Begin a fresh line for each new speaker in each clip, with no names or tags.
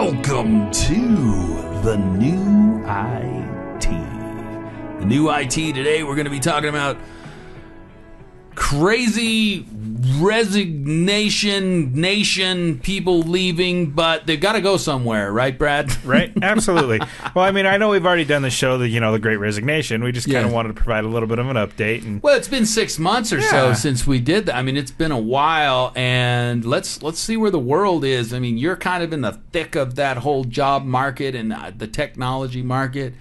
Welcome to the new IT. The new IT today, we're going to be talking about crazy resignation, nation, people leaving, but they've got to go somewhere, right, Brad?
Right, absolutely. Well, I mean, I know we've already done the show, the Great Resignation. We just kind of wanted to provide a little bit of an update. And
well, it's been 6 months or so since we did that. I mean, it's been a while, and let's see where the world is. I mean, you're kind of in the thick of that whole job market and the technology market.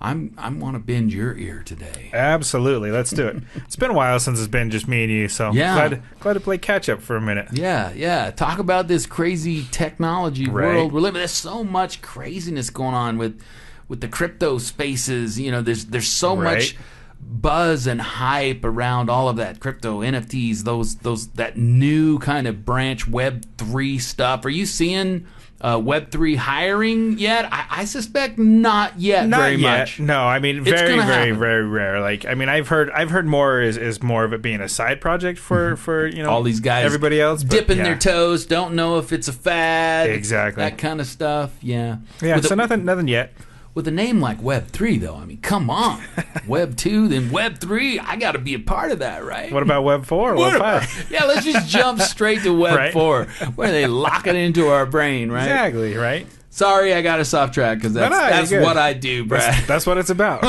I want to bend your ear today.
Absolutely, let's do it. It's been a while since it's been just me and you, so glad to play catch up for a minute.
Yeah. Talk about this crazy technology world we're living. There's so much craziness going on with the crypto spaces. You know, there's so much buzz and hype around all of that crypto, NFTs, those that new kind of branch Web3 stuff. Are you seeing Web3 hiring yet? I suspect not yet.
Not
very
yet.
much.
No, I mean very rare. Like, I mean, I've heard more is more of it being a side project for
all these guys,
everybody else
dipping their toes, don't know if it's a fad,
exactly,
that kind of stuff. Yeah.
So nothing yet.
With a name like Web3, though, I mean, come on. Web2, then Web3, I got to be a part of that, right?
What about Web4 or Web5?
Yeah, let's just jump straight to Web4, where they lock it into our brain, right?
Exactly, right?
Sorry, I got us off track, because that's what I do, Brad.
That's what it's about.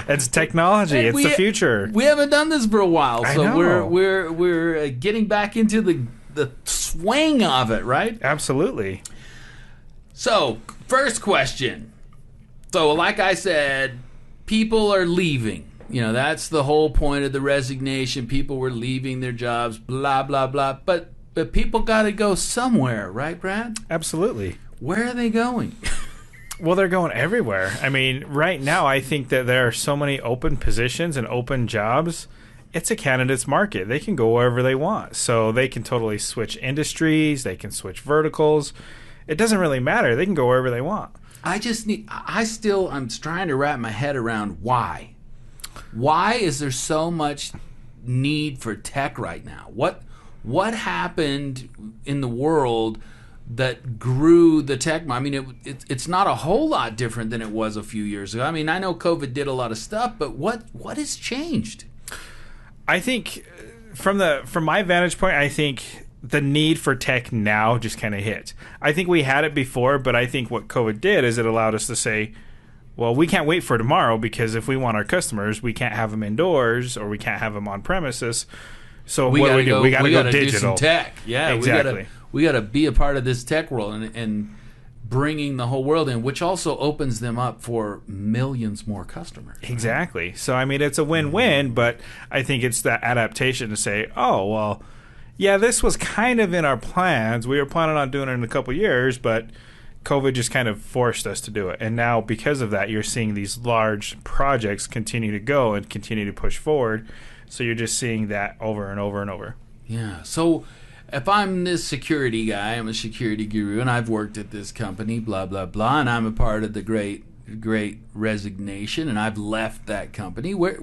It's technology. It's the future.
We haven't done this for a while, so
I know.
we're getting back into the swing of it, right?
Absolutely.
So, first question. So, like I said, people are leaving. You know, that's the whole point of the resignation. People were leaving their jobs, blah, blah, blah. But people got to go somewhere, right, Brad?
Absolutely.
Where are they going?
Well, they're going everywhere. I mean, right now, I think that there are so many open positions and open jobs. It's a candidate's market. They can go wherever they want. So they can totally switch industries. They can switch verticals. It doesn't really matter. They can go wherever they want. I'm
trying to wrap my head around why. Why is there so much need for tech right now? What happened in the world that grew the tech? I mean, it's not a whole lot different than it was a few years ago. I mean, I know COVID did a lot of stuff, but what has changed?
I think from my vantage point, I think the need for tech now just kind of hit. I think we had it before, but I think what COVID did is it allowed us to say, well, we can't wait for tomorrow, because if we want our customers, we can't have them indoors or we can't have them on premises. So what do? We got to go digital.
Do some tech. Yeah,
exactly.
We got to be a part of this tech world and bringing the whole world in, which also opens them up for millions more customers. Right?
Exactly. So, I mean, it's a win-win, but I think it's that adaptation to say, oh, well, yeah, this was kind of in our plans. We were planning on doing it in a couple years, but COVID just kind of forced us to do it. And now, because of that, you're seeing these large projects continue to go and continue to push forward. So you're just seeing that over and over and over.
Yeah. So if I'm this security guy, I'm a security guru, and I've worked at this company, blah, blah, blah, and I'm a part of the Great Resignation, and I've left that company, where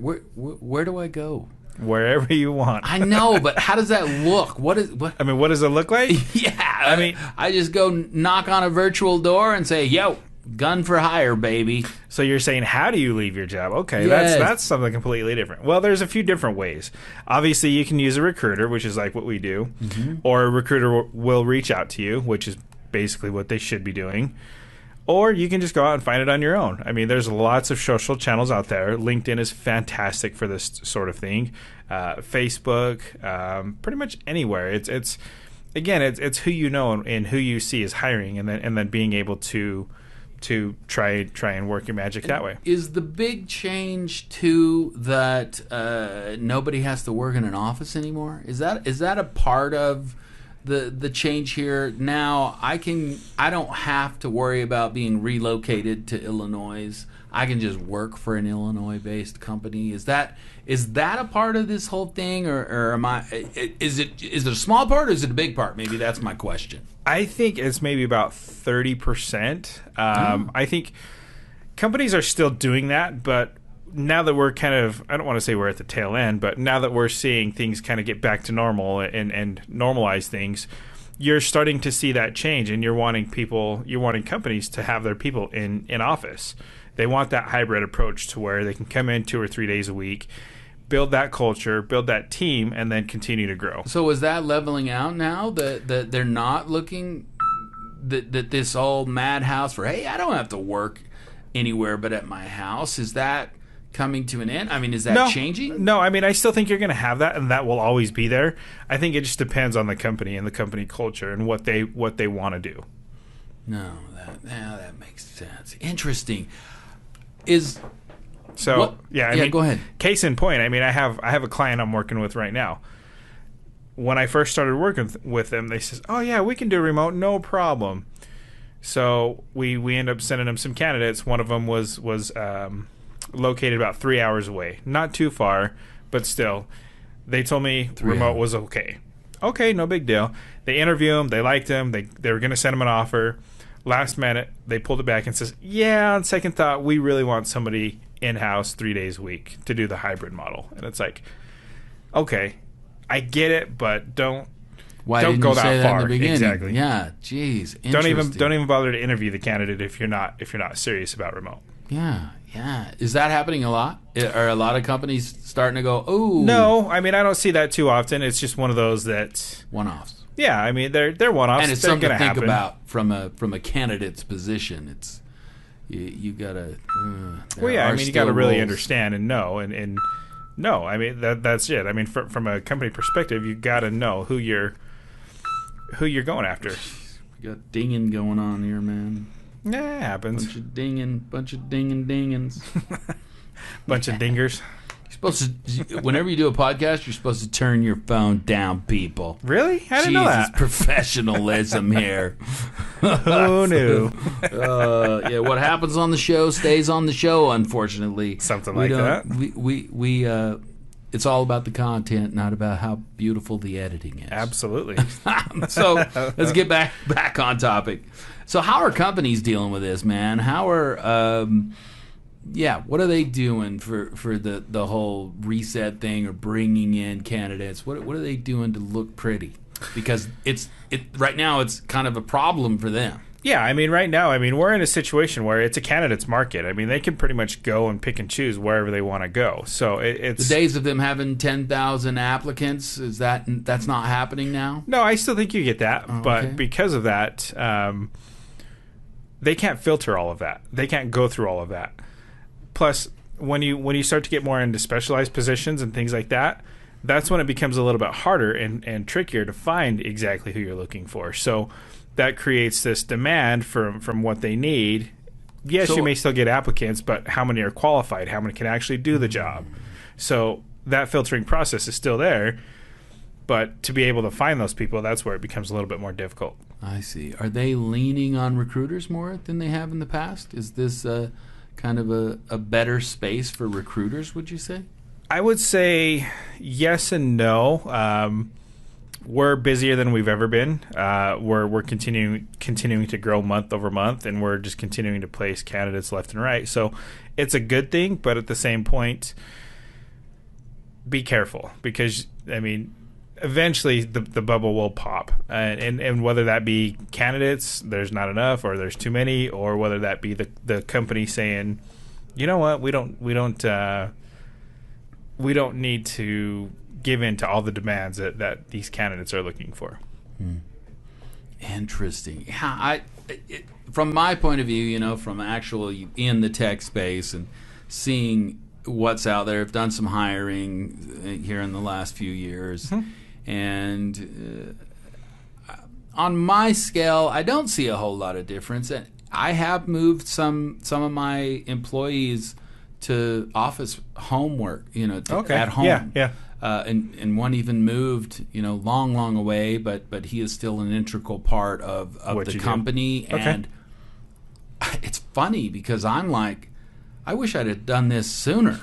do I go?
Wherever you want.
I know, but how does that look? What
does it look like?
Yeah. I mean, I just go knock on a virtual door and say, yo, gun for hire, baby.
So you're saying, how do you leave your job? Okay,
yes.
That's something completely different. Well, there's a few different ways. Obviously, you can use a recruiter, which is like what we do, or a recruiter will reach out to you, which is basically what they should be doing. Or you can just go out and find it on your own. I mean, there's lots of social channels out there. LinkedIn is fantastic for this sort of thing. Facebook, pretty much anywhere. It's who you know and who you see is hiring, and then being able to try and work your magic that way.
Is the big change too that nobody has to work in an office anymore? Is that a part of the change here? Now I don't have to worry about being relocated to Illinois. I can just work for an Illinois-based company. Is that a part of this whole thing, or am I? Is it a small part or is it a big part? Maybe that's my question.
I think it's maybe about 30%. I think companies are still doing that, but now that we're kind of, I don't want to say we're at the tail end, but now that we're seeing things kind of get back to normal and normalize things, you're starting to see that change, and you're wanting companies to have their people in office. They want that hybrid approach to where they can come in 2 or 3 days a week, build that culture, build that team, and then continue to grow.
So is that leveling out now that they're not looking that this old madhouse for, hey, I don't have to work anywhere but at my house? Is that coming to an end? I mean, is that changing?
No, I mean, I still think you're going to have that, and that will always be there. I think it just depends on the company and the company culture and what they want to do.
No, that makes sense. Interesting. Go ahead.
Case in point, I mean, I have a client I'm working with right now. When I first started working with them, they says, "Oh yeah, we can do remote, no problem." So we end up sending them some candidates. One of them was located about 3 hours away, not too far, but still. They told me remote was okay. Okay, no big deal. They interviewed him, they liked him, they were going to send him an offer. Last minute, they pulled it back and says, "Yeah, on second thought, we really want somebody in-house 3 days a week to do the hybrid model." And it's like, okay, I get it, but don't go that far.
In the beginning?
Exactly.
Yeah, geez.
Don't even bother to interview the candidate if you're not serious about remote.
Yeah. Is that happening a lot? Are a lot of companies starting to go, "Oh"?
No, I mean, I don't see that too often. It's just one of those that
one-offs.
Yeah, I mean, they're one-offs.
And it's something to think about from a candidate's position. It's you gotta.
I mean, you gotta really understand and know and no, I mean that's it. I mean, from a company perspective, you gotta know who you're going after.
We got dinging going on here, man.
Yeah, it happens.
Bunch of dingins.
Bunch of dingers.
You're supposed to, whenever you do a podcast, you're supposed to turn your phone down, people.
Really? I didn't know that.
Professionalism here.
Who knew?
What happens on the show stays on the show, unfortunately.
Something like that.
We it's all about the content, not about how beautiful the editing is.
Absolutely.
So let's get back on topic. So how are companies dealing with this, man? How are what are they doing for the whole reset thing or bringing in candidates? What are they doing to look pretty? Because right now it's kind of a problem for them.
Yeah, I mean, right now, we're in a situation where it's a candidate's market. I mean, they can pretty much go and pick and choose wherever they want to go. So it's
the days of them having 10,000 applicants. That's not happening now?
No, I still think you get that, but because of that, they can't filter all of that. They can't go through all of that. Plus, when you start to get more into specialized positions and things like that, that's when it becomes a little bit harder and trickier to find exactly who you're looking for. So that creates this demand from what they need. Yes, you may still get applicants, but how many are qualified? How many can actually do the job? So that filtering process is still there, but to be able to find those people, that's where it becomes a little bit more difficult.
I see. Are they leaning on recruiters more than they have in the past? Is this kind of a better space for recruiters, would you say?
I would say yes and no. We're busier than we've ever been. We're continuing to grow month over month, and we're just continuing to place candidates left and right. So it's a good thing, but at the same point, be careful because eventually the bubble will pop, and whether that be candidates, there's not enough, or there's too many, or whether that be the company saying, you know what, we don't need to give in to all the demands that these candidates are looking for.
Interesting. Yeah, from my point of view, from actually in the tech space and seeing what's out there, I've done some hiring here in the last few years, and on my scale, I don't see a whole lot of difference. And I have moved some of my employees to office homework, at home.
Yeah.
And one even moved, long away, but he is still an integral part of the company.
Okay.
And it's funny because I'm like, I wish I'd have done this sooner.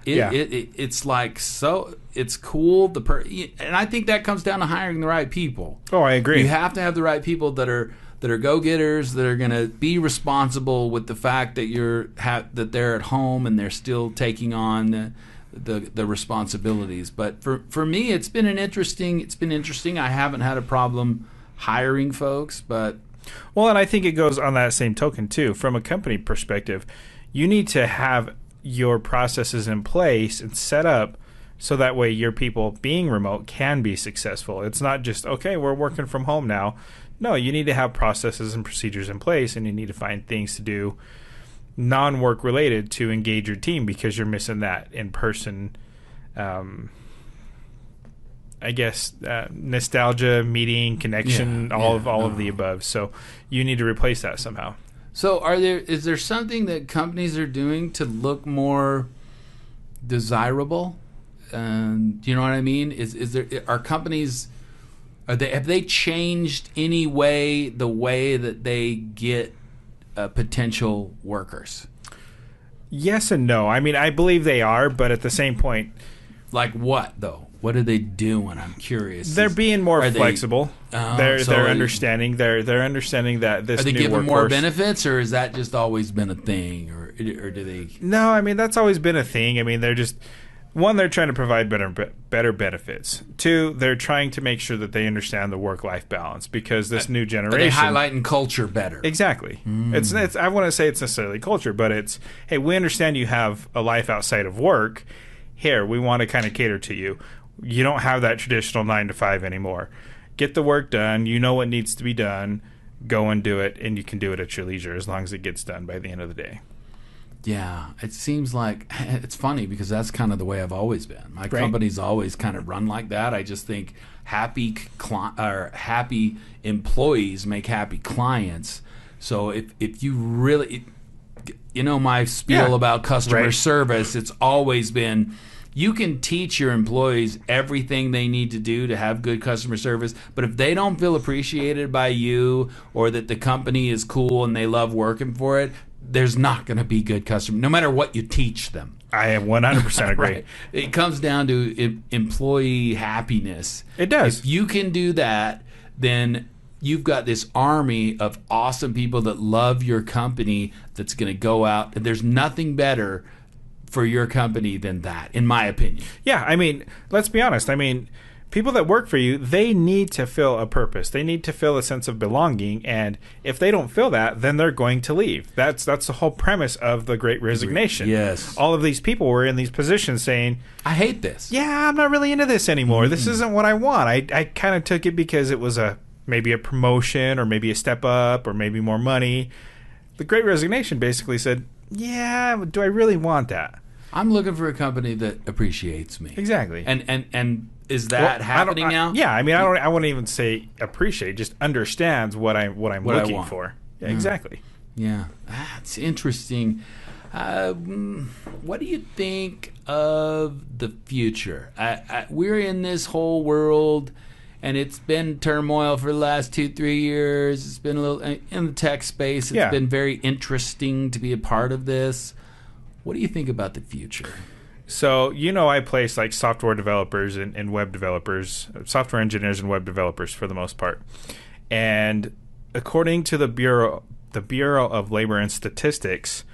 It's like, so it's cool. And I think that comes down to hiring the right people.
Oh, I agree.
You have to have the right people that are go-getters, that are going to be responsible with the fact that that they're at home and they're still taking on the responsibilities. But for me, it's been interesting. I haven't had a problem hiring folks, but
well, and I think it goes on that same token too. From a company perspective, you need to have your processes in place and set up so that way your people being remote can be successful. It's not just, okay, we're working from home now. No, you need to have processes and procedures in place, and you need to find things to do non-work related to engage your team, because you're missing that in-person, nostalgia, meeting, connection, all of the above. So you need to replace that somehow.
So is there something that companies are doing to look more desirable? Do you know what I mean? Have they changed the way that they get potential workers?
Yes and no. I mean, I believe they are, but at the same point,
like what though? What are they doing? I'm curious.
They're being more flexible. They're understanding. They're understanding that this.
Are they
new
giving
workforce,
more benefits, or has that just always been a thing, or do they?
No, I mean that's always been a thing. I mean they're just. One, they're trying to provide better benefits. Two, they're trying to make sure that they understand the work-life balance, because this new generation...
Are they highlighting culture better?
Exactly. It's I wouldn't say it's necessarily culture, but it's, hey, we understand you have a life outside of work. Here, we want to kind of cater to you. You don't have that traditional 9 to 5 anymore. Get the work done. You know what needs to be done. Go and do it, and you can do it at your leisure as long as it gets done by the end of the day.
Yeah, it seems like it's funny because that's kind of the way I've always been. My company's always kind of run like that. I just think happy employees make happy clients. So if you really, my spiel about customer service, it's always been, you can teach your employees everything they need to do to have good customer service, but if they don't feel appreciated by you or that the company is cool and they love working for it, there's not going to be good customer, no matter what you teach them.
I 100% agree.
Right. It comes down to employee happiness.
It does.
If you can do that, then you've got this army of awesome people that love your company that's going to go out, and there's nothing better for your company than that, in my opinion.
Yeah, I mean, let's be honest. I mean, people that work for you, they need to feel a purpose. They need to feel a sense of belonging, and if they don't feel that, then they're going to leave. That's the whole premise of the Great Resignation.
Yes.
All of these people were in these positions saying,
I hate this.
Yeah, I'm not really into this anymore. This isn't what I want. I kind of took it because it was maybe a promotion or maybe a step up or maybe more money. The Great Resignation basically said, yeah, do I really want that?
I'm looking for a company that appreciates me.
Exactly.
And is that happening now?
Yeah, I mean, I wouldn't even say appreciate, just understands what I'm looking for. Yeah, exactly.
Yeah, that's interesting. What do you think of the future? We're in this whole world, and it's been turmoil for the last 2-3 years. It's been a little in the tech space. It's been very interesting to be a part of this. What do you think about the future?
So, I place like software developers and web developers, software engineers and web developers for the most part. And according to the Bureau of Labor and Statistics,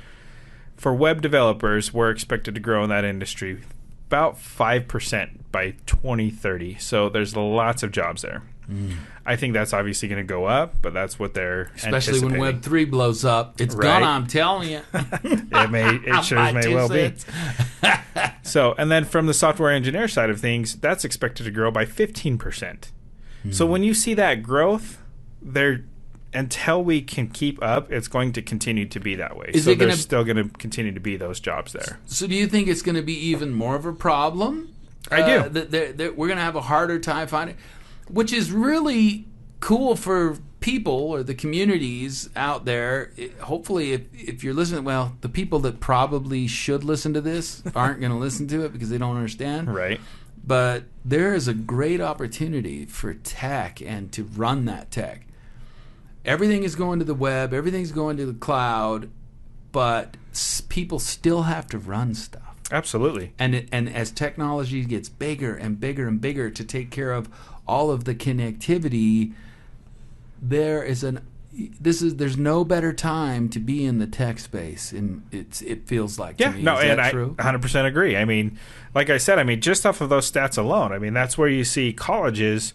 for web developers, we're expected to grow in that industry about 5% by 2030. So there's lots of jobs there. I think that's obviously going to go up, but that's what they're
especially when Web 3 blows up. It's gonna, I'm telling you.
It sure may well be. So, and then from the software engineer side of things, that's expected to grow by 15%. So when you see that growth, until we can keep up, it's going to continue to be that way. So there's still going to continue to be those jobs there.
So do you think it's going to be even more of a problem?
I do.
That we're going to have a harder time finding, which is really cool for people or the communities out there. Hopefully, if you're listening, well, the people that probably should listen to this aren't going to listen to it because they don't understand.
Right.
But there is a great opportunity for tech and to run that tech. Everything is going to the web, everything's going to the cloud, but people still have to run stuff.
Absolutely.
And as technology gets bigger and bigger and bigger to take care of all of the connectivity, there is there's no better time to be in the tech space, and it feels like
Yeah,
to me.
no,
Is that
and
true?
I 100% agree. I mean, like I said, just off of those stats alone, that's where you see colleges,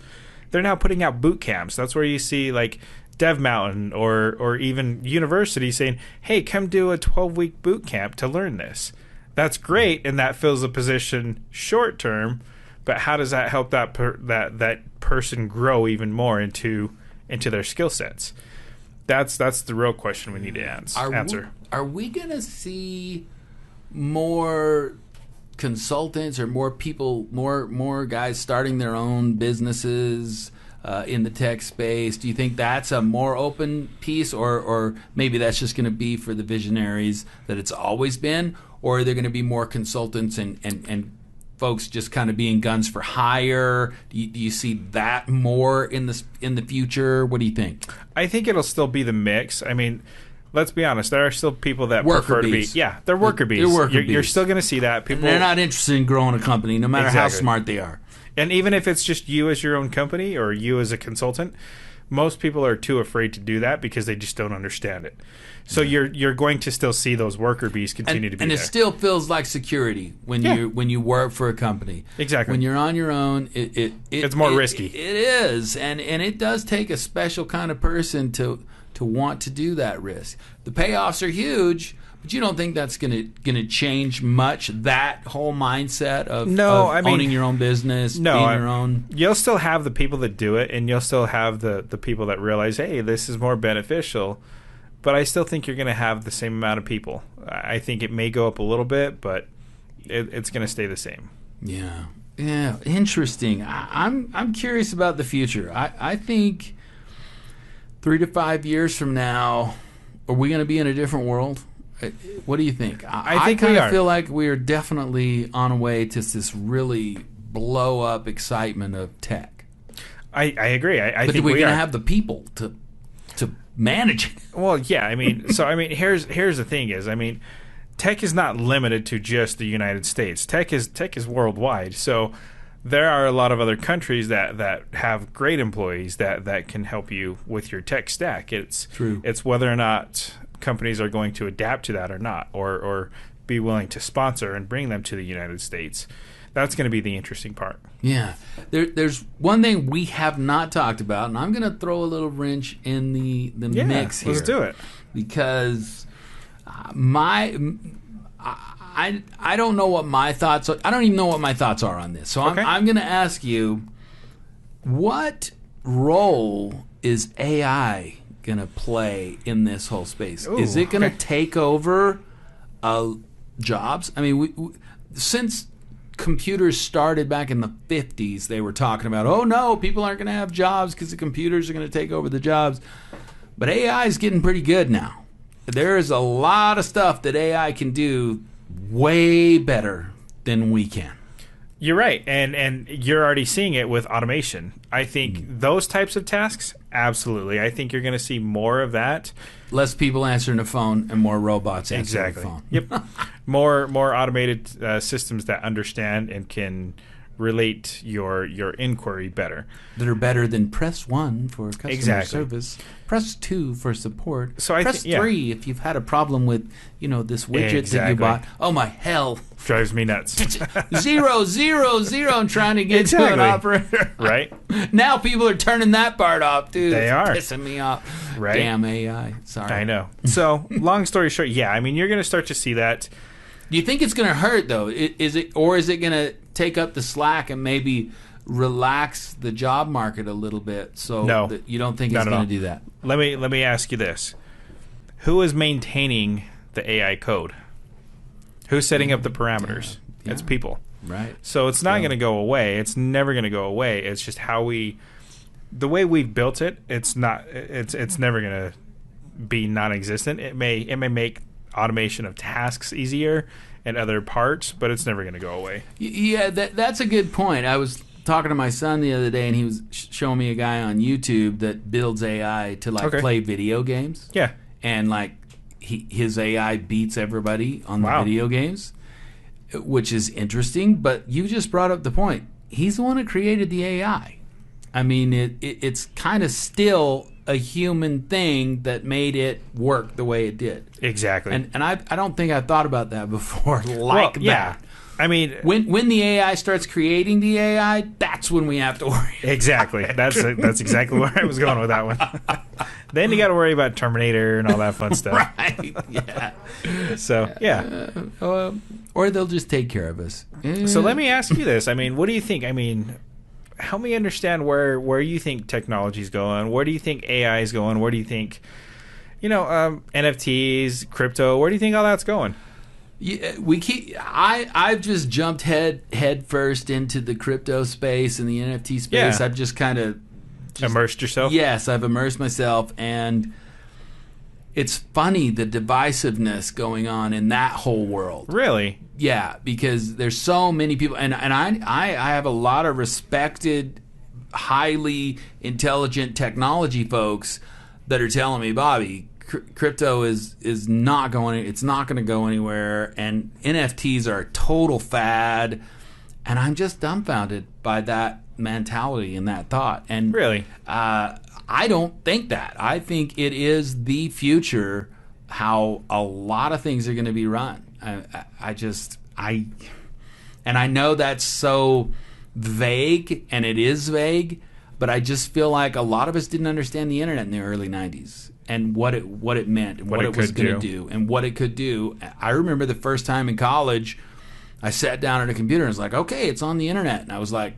they're now putting out boot camps. That's where you see like Dev Mountain or even universities saying, hey, come do a 12-week boot camp to learn this. That's great, and that fills a position short term, but how does that help that person grow even more into their skill sets? That's the real question we need to answer.
Are we going to see more consultants or more people, more guys starting their own businesses in the tech space? Do you think that's a more open piece, or maybe that's just going to be for the visionaries that it's always been, or are there going to be more consultants and folks just kind of being guns for hire? Do you see that more in the future? What do you think?
I think it'll still be the mix. Let's be honest. There are still people that
Worker
prefer
bees.
to be. Yeah, they're worker bees. You're still going to see that. People,
they're not interested in growing a company, no matter how
Exactly.
smart they are.
And even if it's just you as your own company or you as a consultant, most people are too afraid to do that because they just don't understand it. So you're going to still see those worker bees continue to be
and
there.
it still feels like security when you work for a company.
Exactly.
When you're on your own,
it's more risky.
It is, and it does take a special kind of person to want to do that risk. The payoffs are huge, but you don't think that's gonna change much, that whole mindset of owning your own business, being your own.
You'll still have the people that do it, and you'll still have the people that realize, hey, this is more beneficial. But I still think you're going to have the same amount of people. I think it may go up a little bit, but it's going to stay the same.
Yeah, interesting. I'm curious about the future. I think 3 to 5 years from now, are we going to be in a different world? What do you think?
I think
kind
we
of
are.
feel like we are definitely on a way to this really blow up excitement of tech.
I agree. I
but
think
we're
we
going to
are.
have the people to manage it.
Well, yeah. Here's the thing is, tech is not limited to just the United States. Tech is worldwide. So there are a lot of other countries that have great employees that can help you with your tech stack. It's
True.
It's whether or not companies are going to adapt to that or not, or be willing to sponsor and bring them to the United States. That's going to be the interesting part.
Yeah. There's one thing we have not talked about, and I'm going to throw a little wrench in the mix here.
Let's do it.
Because I don't know what my thoughts are. I don't even know what my thoughts are on this. So I'm going to ask you, what role is AI going to play in this whole space?
Ooh,
is it going to take over jobs? Since computers started back in the 50s, they were talking about, oh no, people aren't going to have jobs because the computers are going to take over the jobs. But AI is getting pretty good now. There is a lot of stuff that AI can do way better than we can.
You're right, and you're already seeing it with automation. I think those types of tasks, absolutely. I think you're going to see more of that.
Less people answering the phone and more robots answering the phone.
Yep. More automated systems that understand and can relate your inquiry better.
That are better than press 1 for customer
Exactly.
service, press 2 for support,
So
press 3 if you've had a problem with this widget that you bought. Oh my hell!
Drives me nuts.
0, 0, 0. I'm trying to get to an operator.
Right?
Now people are turning that part off, dude.
They are.
Pissing me off.
Right?
Damn AI. Sorry.
I know. So, long story short, yeah, you're going to start to see that.
Do you think it's going to hurt though? Is it going to take up the slack and maybe relax the job market a little bit? So
No.
that you don't think it's going to do that?
Let me ask you this: who is maintaining the AI code? Who's setting up the parameters?
Yeah.
It's people.
Right.
So it's not going to go away. It's never going to go away. It's just the way we've built it. It's not. It's never going to be non-existent. It may make automation of tasks easier and other parts, but it's never going to go away.
Yeah, that's a good point. I was talking to my son the other day, and he was showing me a guy on YouTube that builds AI to play video games.
Yeah.
And his AI beats everybody on the video games, which is interesting. But you just brought up the point. He's the one who created the AI. It's kind of still a human thing that made it work the way it did.
Exactly.
And I don't think I've thought about that before that.
Yeah. I mean,
when the AI starts creating the AI, that's when we have to worry.
Exactly. That's exactly where I was going with that one. Then you got to worry about Terminator and all that fun stuff.
Right. Yeah.
So, yeah.
Or they'll just take care of us.
So let me ask you this. I mean, what do you think? I mean, help me understand where you think technology is going. Where do you think AI is going? Where do you think, NFTs, crypto, where do you think all that's going?
Yeah, I've just jumped head first into the crypto space and the NFT space.
Yeah.
I've just kind of
Immersed yourself?
Yes, I've immersed myself, and it's funny the divisiveness going on in that whole world.
Really?
Yeah, because there's so many people, and I have a lot of respected, highly intelligent technology folks that are telling me, Bobby, crypto is not going. It's not going to go anywhere, and NFTs are a total fad. And I'm just dumbfounded by that mentality and that thought. And
really,
I don't think that. I think it is the future. How a lot of things are going to be run. And I know that's so vague, and it is vague. But I just feel like a lot of us didn't understand the internet in the early '90s. And what it meant, and what it was going to do, and what it could do. I remember the first time in college, I sat down at a computer and was like, "Okay, it's on the internet," and I was like,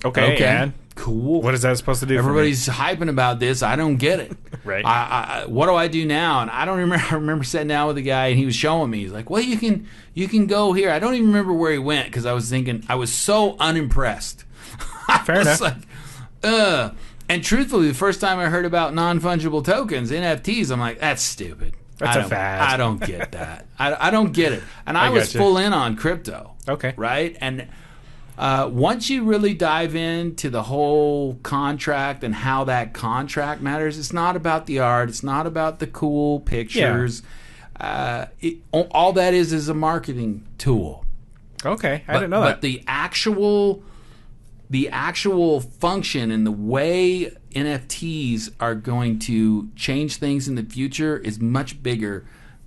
"Okay, man,
cool.
What is that supposed to do?"
Everybody's hyping about this. I don't get it.
Right?
What do I do now? And I don't remember. I remember sitting down with a guy and he was showing me. He's like, "Well, you can go here." I don't even remember where he went because I was thinking I was so unimpressed.
Fair enough.
Like, And truthfully, the first time I heard about non-fungible tokens, NFTs, I'm like, that's stupid.
That's a fad.
I don't get that. I don't get it. And I was full in on crypto.
Okay.
Right? And once you really dive into the whole contract and how that contract matters, it's not about the art. It's not about the cool pictures. Yeah. All that is a marketing tool.
Okay. I didn't know that.
But the actual function and the way NFTs are going to change things in the future is much bigger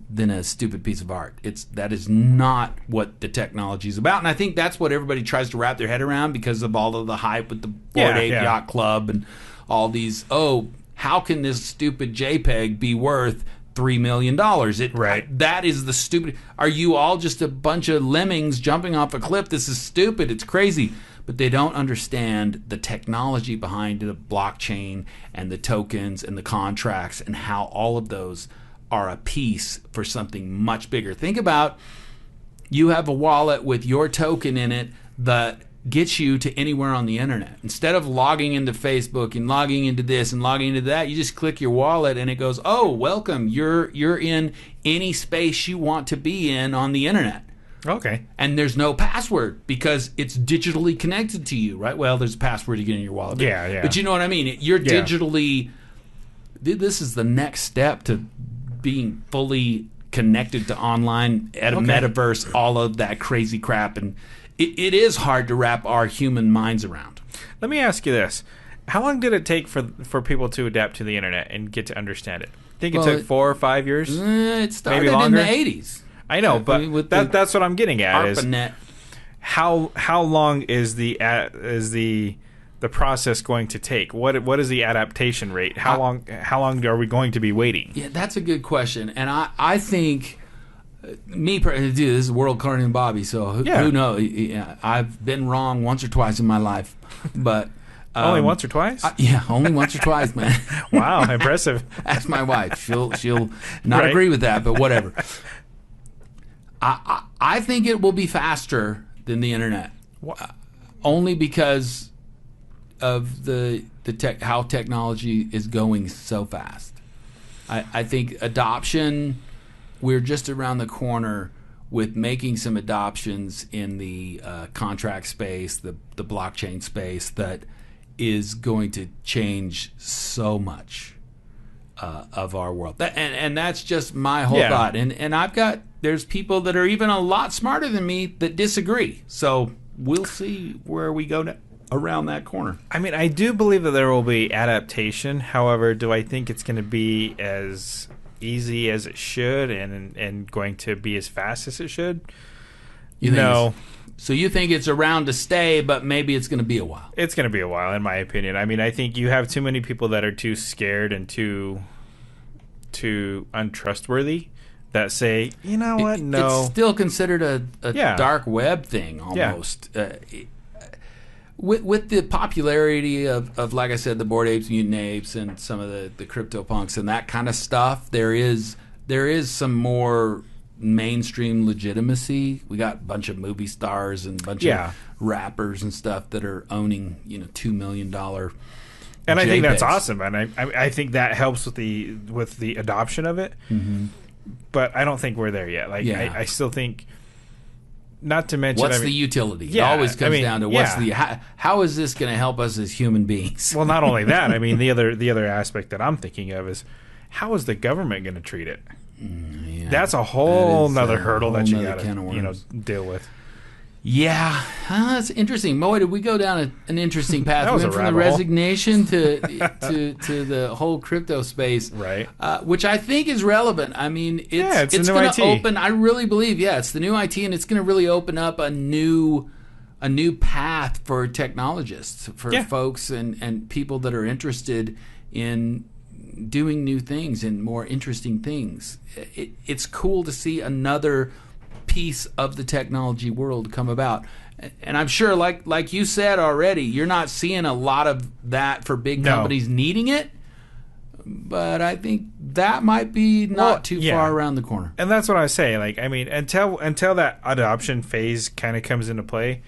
than a stupid piece of art. That is not what the technology is about, and I think that's what everybody tries to wrap their head around because of all of the hype with the Bored Ape Yacht Club and all these. Oh, how can this stupid JPEG be worth $3 million?
Right.
That is the stupid. Are you all just a bunch of lemmings jumping off a cliff? This is stupid. It's crazy. But they don't understand the technology behind the blockchain and the tokens and the contracts and how all of those are a piece for something much bigger. Think about, you have a wallet with your token in it that gets you to anywhere on the internet. Instead of logging into Facebook and logging into this and logging into that, you just click your wallet and it goes, "Oh, welcome. You're in any space you want to be in on the internet."
Okay.
And there's no password because it's digitally connected to you, right? Well, there's a password to get in your wallet.
Yeah.
But you know what I mean? You're digitally... This is the next step to being fully connected to online, at a metaverse, all of that crazy crap. And it is hard to wrap our human minds around.
Let me ask you this. How long did it take for people to adapt to the internet and get to understand it? I think it took 4 or 5 years?
It started
maybe longer?
in the 80s.
I know, but that's what I'm getting at.
ARPANET.
How long is the process going to take? What is the adaptation rate? How long are we going to be waiting?
Yeah, that's a good question, and I think dude, this is World According to Bobby, so who knows? I've been wrong once or twice in my life, but
only once or twice?
Only once or twice, man.
Wow, impressive.
Ask my wife; she'll not agree with that, but whatever. I think it will be faster than the internet, only because of how technology is going so fast. I think adoption, we're just around the corner with making some adoptions in the contract space, the blockchain space, that is going to change so much of our world. And that's just my whole thought. And there's people that are even a lot smarter than me that disagree. So we'll see where we go around that corner.
I mean, I do believe that there will be adaptation. However, do I think it's going to be as easy as it should and going to be as fast as it should? No.
So you think it's around to stay, but maybe it's going to be a while?
It's going to be a while, in my opinion. I mean, I think you have too many people that are too scared and too untrustworthy that say, you know what, no.
It's still considered a dark web thing almost.
Yeah.
With the popularity of, like I said, the Bored Apes, Mutant Apes, and some of the crypto punks and that kind of stuff, there is some more mainstream legitimacy. We got a bunch of movie stars and a bunch of rappers and stuff that are owning $2 million.
And I think that's awesome, and I think that helps with the adoption of it. Mm-hmm. But I don't think we're there yet. I still think. Not to mention,
what's the utility? It always comes down to how is this going to help us as human beings?
Well, not only that. I mean, the other aspect that I'm thinking of is how is the government going to treat it? That's a whole nother hurdle that you got to deal with.
Yeah, that's interesting. Boy, did we go down an interesting path.
That was
we went from the resignation to the whole crypto space,
right?
Which I think is relevant. I mean, it's
going
to open. I really believe, it's the new IT, and it's going to really open up a new path for technologists, for folks and people that are interested in doing new things and more interesting things. It's cool to see another piece of the technology world come about, and I'm sure, like you said already, you're not seeing a lot of that for big companies needing it, but I think that might be not too far around the corner.
And that's what I say. Like, I mean, until that adoption phase kind of comes into play,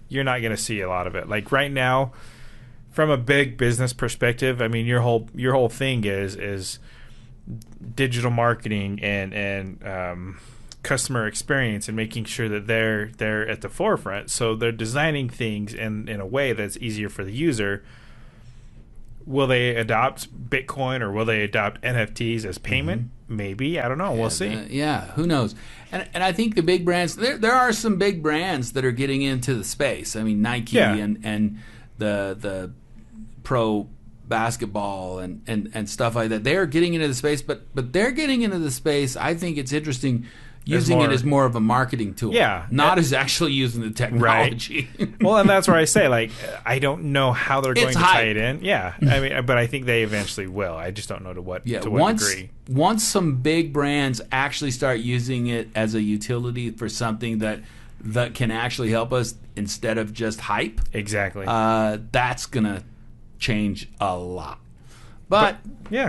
you're not going to see a lot of it. Like right now, from a big business perspective, I mean, your whole thing is digital marketing and customer experience and making sure that they're at the forefront. So they're designing things in a way that's easier for the user. Will they adopt Bitcoin or will they adopt NFTs as payment? Mm-hmm. Maybe. I don't know. We'll see.
Who knows? And I think the big brands, there are some big brands that are getting into the space. I mean, Nike and the pro basketball and stuff like that. They're getting into the space, but they're getting into the space. I think it's interesting using it as more of a marketing tool, not as actually using the technology.
Right. Well, and that's where I say, like, I don't know how they're going to tie it in. Yeah, I mean, but I think they eventually will. I just don't know to what degree.
Once some big brands actually start using it as a utility for something that can actually help us instead of just hype,
exactly,
that's gonna change a lot. But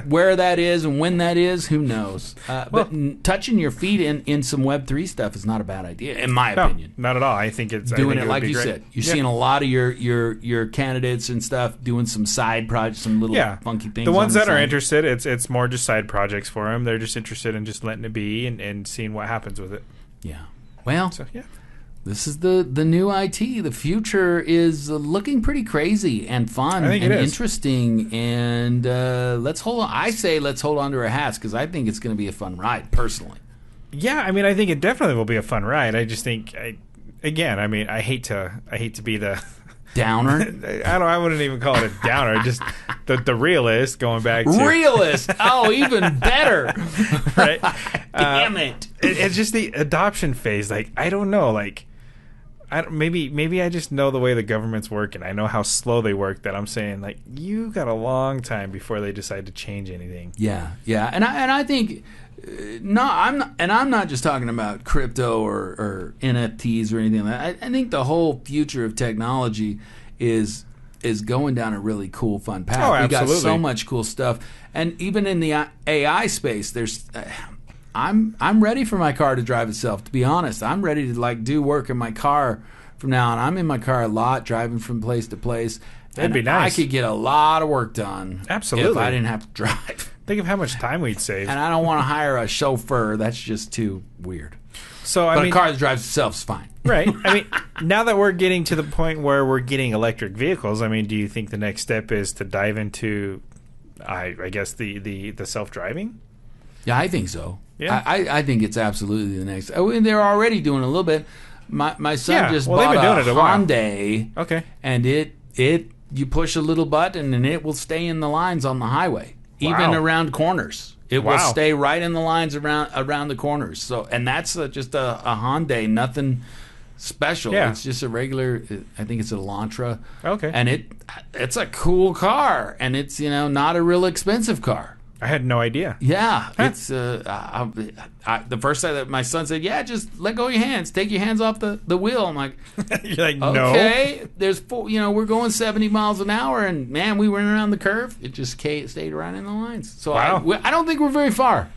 where that is and when that is, who knows? But touching your feet in some Web3 stuff is not a bad idea, in my opinion.
Not at all. I think it's
doing it like you said. You're seeing a lot of your candidates and stuff doing some side projects, some little funky things.
The ones that are interested, it's more just side projects for them. They're just interested in just letting it be and seeing what happens with it.
Yeah. Well. So, this is the new IT. The future is looking pretty crazy and fun and interesting. And let's hold on. I say let's hold on to our hats because I think it's going to be a fun ride, personally.
Yeah, I mean, I think it definitely will be a fun ride. I just think, I hate to be the
downer.
I wouldn't even call it a downer. Just the realist. Going back to
realist. Oh, even better.
Right?
Damn it.
It's just the adoption phase. Like, I don't know. Like. Maybe I just know the way the governments work and I know how slow they work that I'm saying, like, you got a long time before they decide to change anything.
Yeah, and I think I'm not just talking about crypto or NFTs or anything like that. I think the whole future of technology is going down a really cool, fun path.
Oh, absolutely.
We got so much cool stuff, and even in the AI space, there's. I'm ready for my car to drive itself. To be honest, I'm ready to do work in my car from now on. I'm in my car a lot, driving from place to place.
That'd be nice.
I could get a lot of work done.
Absolutely,
if I didn't have to drive.
Think of how much time we'd save.
And I don't want to hire a chauffeur. That's just too weird.
So
a car that drives itself is fine.
Right. I mean, now that we're getting to the point where we're getting electric vehicles, I mean, do you think the next step is to dive into, I guess, the self-driving?
Yeah, I think so.
Yeah.
I think it's absolutely the next. I mean, they're already doing a little bit. My son just bought
they've been doing it a while.
Hyundai.
Okay.
And it You push a little button and it will stay in the lines on the highway, even
Wow.
around corners. It will stay right in the lines around the corners. So, and that's just a Hyundai, nothing special.
Yeah.
It's just a regular. I think it's a Elantra.
Okay.
And it's a cool car, and it's not a real expensive car.
I had no idea.
Yeah, it's the first time that my son said, "Yeah, just let go of your hands, take your hands off the wheel." I'm like,
You're like, no.
okay, there's we're going 70 miles an hour, and man, we went around the curve. It just stayed right in the lines. So
Wow.
I don't think we're very far.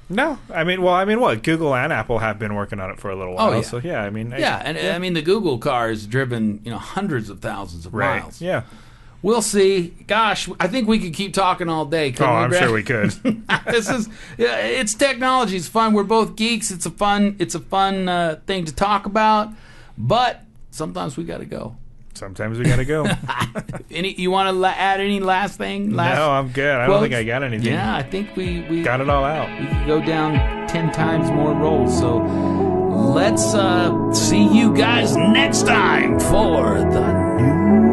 No, I mean, what? Google and Apple have been working on it for a little while.
Oh, yeah.
So yeah, I mean,
I mean the Google car has driven hundreds of thousands of
right?
miles.
Yeah.
We'll see. Gosh, I think we could keep talking all day.
Oh, I'm sure we could.
It's technology. It's fun. We're both geeks. It's a fun thing to talk about. But sometimes we got to go.
Sometimes we got to go.
You want to add any last thing?
No, I'm good. I don't think I got anything.
Yeah, I think we
got it all out.
We could go down 10 times more rolls. So let's see you guys next time for the new